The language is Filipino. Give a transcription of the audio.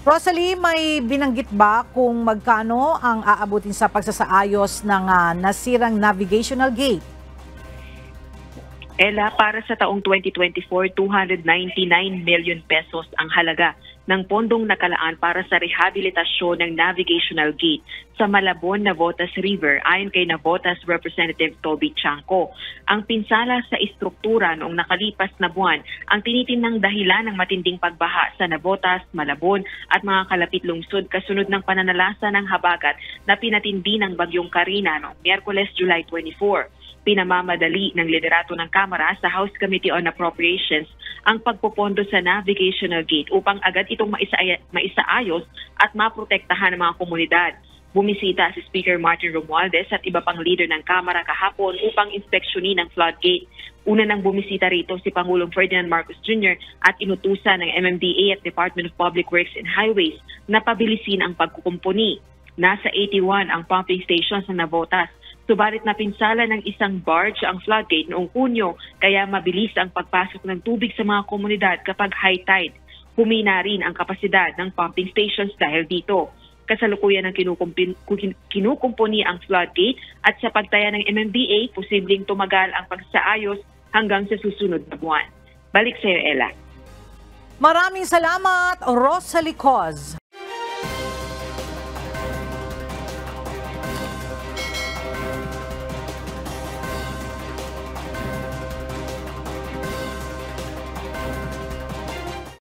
Rosalie, may binanggit ba kung magkano ang aabutin sa pagsasaayos ng nasirang navigational gate? Ella, para sa taong 2024, 299 million pesos ang halaga ng pondong nakalaan para sa rehabilitasyon ng navigational gate sa Malabon, Navotas River ayon kay Navotas Representative Toby Chanco. Ang pinsala sa istruktura noong nakalipas na buwan ang tinitinang dahilan ng matinding pagbaha sa Navotas, Malabon at mga kalapit lungsod kasunod ng pananalasa ng habagat na pinatindi ng bagyong Karina noong Miyerkules, July 24. Pinamamadali ng liderato ng Kamara sa House Committee on Appropriations ang pagpopondo sa navigational gate upang agad itong maisaayos at maprotektahan ng mga komunidad. Bumisita si Speaker Martin Romualdez at iba pang leader ng Kamara kahapon upang inspeksyonin ang floodgate. Una nang bumisita rito si Pangulong Ferdinand Marcos Jr. at inutusan ng MMDA at Department of Public Works and Highways na pabilisin ang pagkukumpuni. Nasa 81 ang pumping stations sa Navotas. Subalit napinsala ng isang barge ang floodgate noong Hunyo kaya mabilis ang pagpasok ng tubig sa mga komunidad kapag high tide. Humina rin ang kapasidad ng pumping stations dahil dito. Kasalukuyan ng kinukumpuni ang floodgate at sa pagtaya ng MMDA, posibleng tumagal ang pagsaayos hanggang sa susunod na buwan. Balik sa iyo, Ella. Maraming salamat, Rosalie Coz.